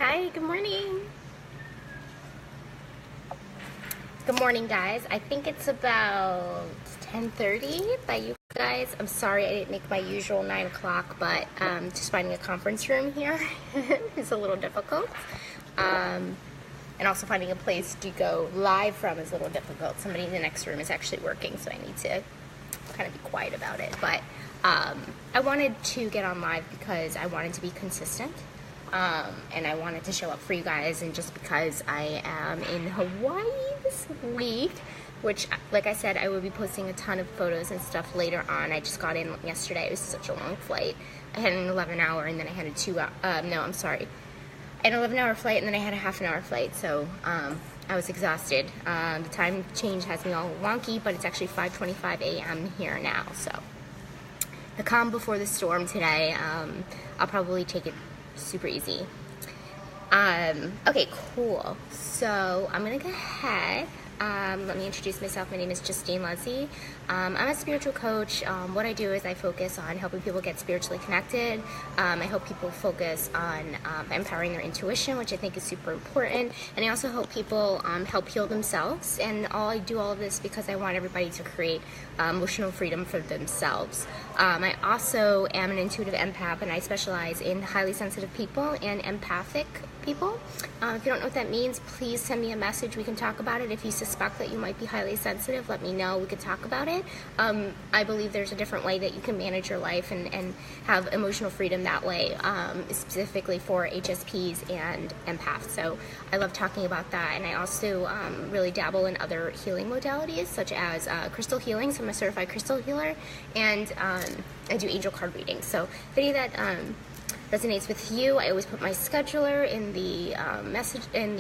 Hi, good morning. Good morning, guys. I think it's about 10:30 by you guys. I'm sorry I didn't make my usual 9 o'clock, but just finding a conference room here is a little difficult. And also finding a place to go live from is a little difficult. Somebody in the next room is actually working, so I need to kind of be quiet about it. But I wanted to get on live because I wanted to be consistent. And I wanted to show up for you guys, and just because I am in Hawaii this week, which, like I said, I will be posting a ton of photos and stuff later on. I just got in yesterday. It was such a long flight. I had an 11-hour, and then I had an 11-hour flight, and then I had a half-an-hour flight, so I was exhausted. The time change has me all wonky, but it's actually 5:25 a.m. here now, so the calm before the storm today. I'll probably take it super easy. Okay, cool. So I'm gonna go ahead. Let me introduce myself. My name is Justine Leslie. I'm a spiritual coach. What I do is I focus on helping people get spiritually connected. I help people focus on empowering their intuition, which I think is super important. And I also help people help heal themselves. And I do all of this because I want everybody to create emotional freedom for themselves. I also am an intuitive empath, and I specialize in highly sensitive people and empathic people. If you don't know what that means, please send me a message. We can talk about it. If you suspect that you might be highly sensitive, let me know. We could talk about it. I believe there's a different way that you can manage your life and have emotional freedom that way, specifically for HSPs and empaths. So I love talking about that. And I also really dabble in other healing modalities, such as crystal healing. So I'm a certified crystal healer, and I do angel card readings. So if any of that resonates with you, I always put my scheduler in the in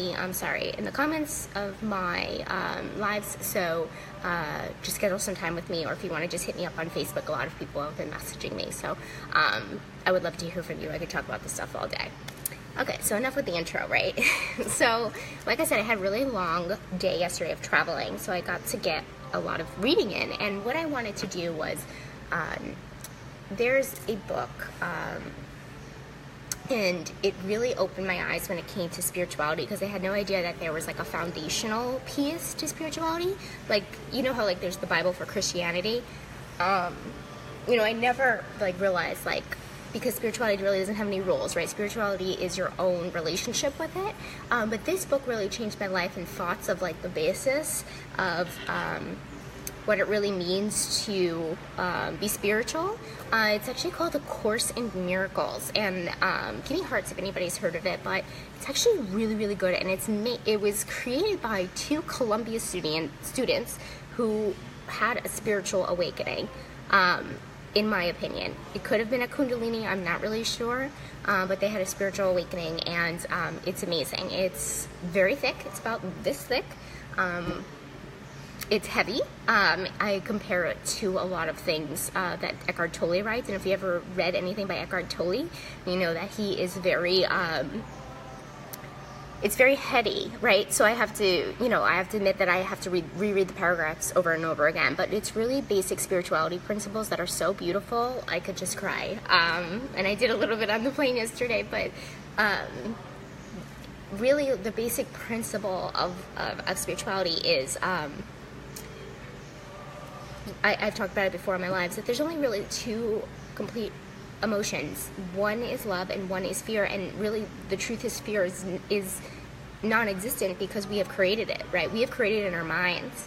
the comments of my lives. So just schedule some time with me, or if you want to just hit me up on Facebook. A lot of people have been messaging me, so I would love to hear from you. I could talk about this stuff all day. Okay, so enough with the intro, right? So, like I said, I had a really long day yesterday of traveling, so I got to get a lot of reading in. And what I wanted to do was, there's a book, and it really opened my eyes when it came to spirituality, because I had no idea that there was like a foundational piece to spirituality. Like, you know how like there's the Bible for Christianity? I never like realized, like, because spirituality really doesn't have any rules, right? Spirituality is your own relationship with it. But this book really changed my life and thoughts of like the basis of what it really means to be spiritual. It's actually called A Course in Miracles, and give me hearts if anybody's heard of it, but it's actually really, really good, and it was created by 2 Columbia students who had a spiritual awakening, in my opinion. It could have been a Kundalini, I'm not really sure, but they had a spiritual awakening, and it's amazing. It's very thick, it's about this thick. It's heavy. I compare it to a lot of things that Eckhart Tolle writes, and if you ever read anything by Eckhart Tolle, you know that he is very, it's very heady, right? So I have to admit that I have to reread the paragraphs over and over again, but it's really basic spirituality principles that are so beautiful, I could just cry. And I did a little bit on the plane yesterday, but really the basic principle of spirituality is, I've talked about it before in my lives, that there's only really 2 complete emotions. One is love and one is fear, and really the truth is fear is non-existent because we have created it, right? We have created it in our minds.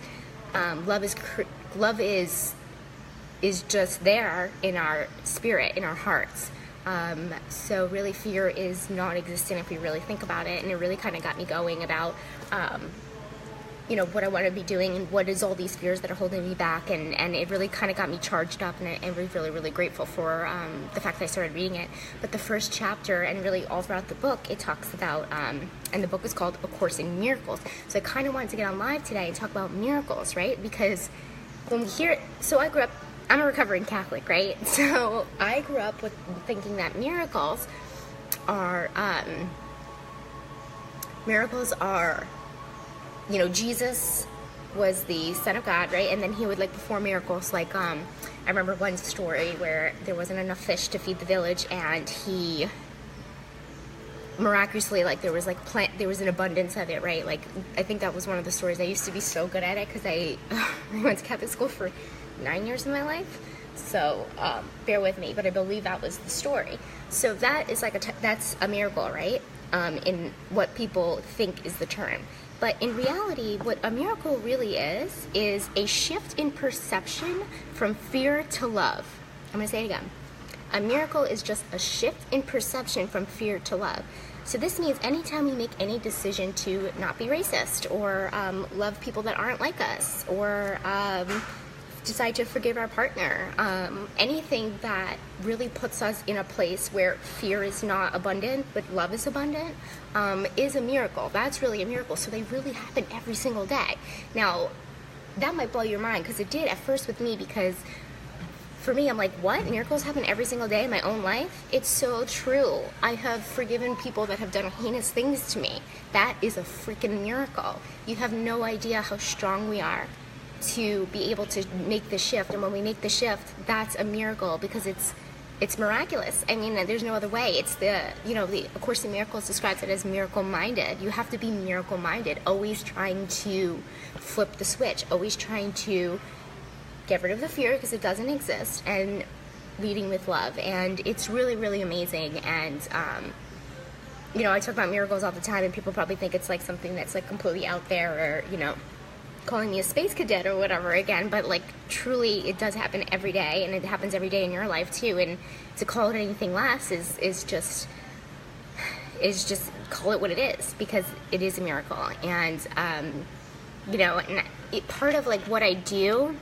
Love is just there in our spirit, in our hearts. So really fear is non-existent if we really think about it, and it really kind of got me going about what I want to be doing, and what is all these fears that are holding me back, and it really kind of got me charged up, and I'm really, really grateful for the fact that I started reading it. But the first chapter, and really all throughout the book, it talks about, and the book is called A Course in Miracles. So I kind of wanted to get on live today and talk about miracles, right? Because when we hear it, so I'm a recovering Catholic, right? So I grew up with thinking that miracles are, Jesus was the Son of God, right? And then he would like perform miracles. Like, I remember one story where there wasn't enough fish to feed the village, and he miraculously, like there was there was an abundance of it, right? Like I think that was one of the stories. I used to be so good at it because I went to Catholic school for 9 years of my life, so bear with me, but I believe that was the story. So that is like that's a miracle, right? In what people think is the term, but in reality what a miracle really is a shift in perception from fear to love. I'm gonna say it again. A miracle is just a shift in perception from fear to love. So this means anytime we make any decision to not be racist, or love people that aren't like us, or decide to forgive our partner, anything that really puts us in a place where fear is not abundant but love is abundant, is a miracle. That's really a miracle. So they really happen every single day. Now that might blow your mind, because it did at first with me, because for me, I'm like, what? Miracles happen every single day in my own life? It's so true. I have forgiven people that have done heinous things to me. That is a freaking miracle. You have no idea how strong we are to be able to make the shift. And when we make the shift, that's a miracle, because it's miraculous. I mean, there's no other way. It's the A Course in Miracles describes it as miracle-minded. You have to be miracle-minded, always trying to flip the switch, always trying to get rid of the fear, because it doesn't exist, and leading with love. And it's really, really amazing. And I talk about miracles all the time, and people probably think it's like something that's like completely out there, or calling me a space cadet or whatever again, but like truly it does happen every day, and it happens every day in your life too. And to call it anything less is just call it what it is, because it is a miracle. And part of like what I do,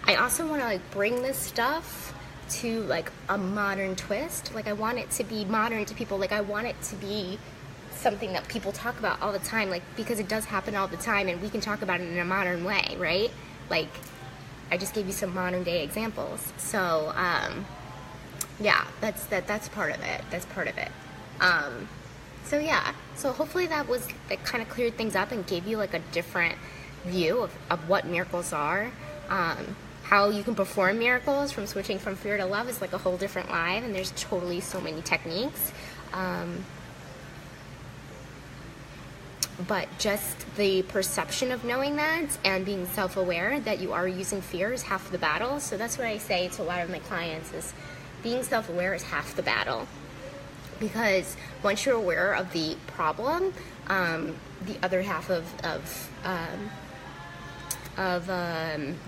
I also want to like bring this stuff to like a modern twist. Like I want it to be modern to people. Like I want it to be something that people talk about all the time, like, because it does happen all the time, and we can talk about it in a modern way, right? Like I just gave you some modern day examples. So yeah, that's part of it. That's part of it. So yeah, so hopefully that kind of cleared things up and gave you like a different view of what miracles are. How you can perform miracles from switching from fear to love is like a whole different live, and there's totally so many techniques. But just the perception of knowing that and being self-aware that you are using fear is half the battle. So that's what I say to a lot of my clients, is being self-aware is half the battle. Because once you're aware of the problem, the other half of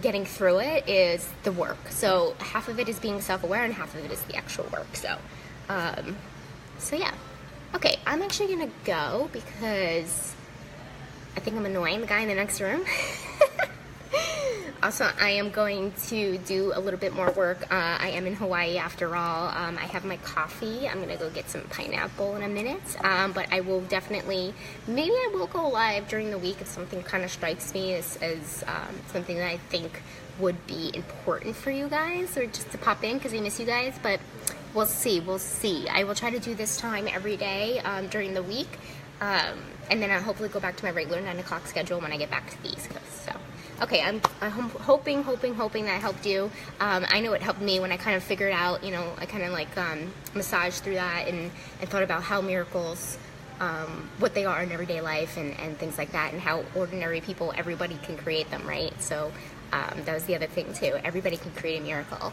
getting through it is the work. So half of it is being self-aware, and half of it is the actual work. So yeah. Okay, I'm actually gonna go because I think I'm annoying the guy in the next room. Also, I am going to do a little bit more work. I am in Hawaii after all. I have my coffee. I'm gonna go get some pineapple in a minute. But I will definitely, maybe I will go live during the week if something kind of strikes me as something that I think would be important for you guys, or just to pop in because I miss you guys. But we'll see. I will try to do this time every day during the week. And then I'll hopefully go back to my regular 9 o'clock schedule when I get back to the East Coast. So, okay, I'm hoping that helped you. I know it helped me when I kind of figured out, I kind of like massaged through that and thought about how miracles, what they are in everyday life and things like that, and how ordinary people, everybody can create them, right? So that was the other thing too. Everybody can create a miracle.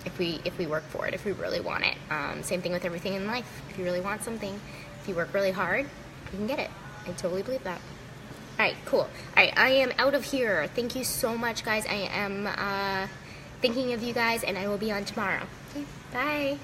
If we work for it, if we really want it. Same thing with everything in life. If you really want something, if you work really hard, you can get it. I totally believe that. Alright, cool. Alright, I am out of here. Thank you so much, guys. I am thinking of you guys, and I will be on tomorrow. Okay, bye.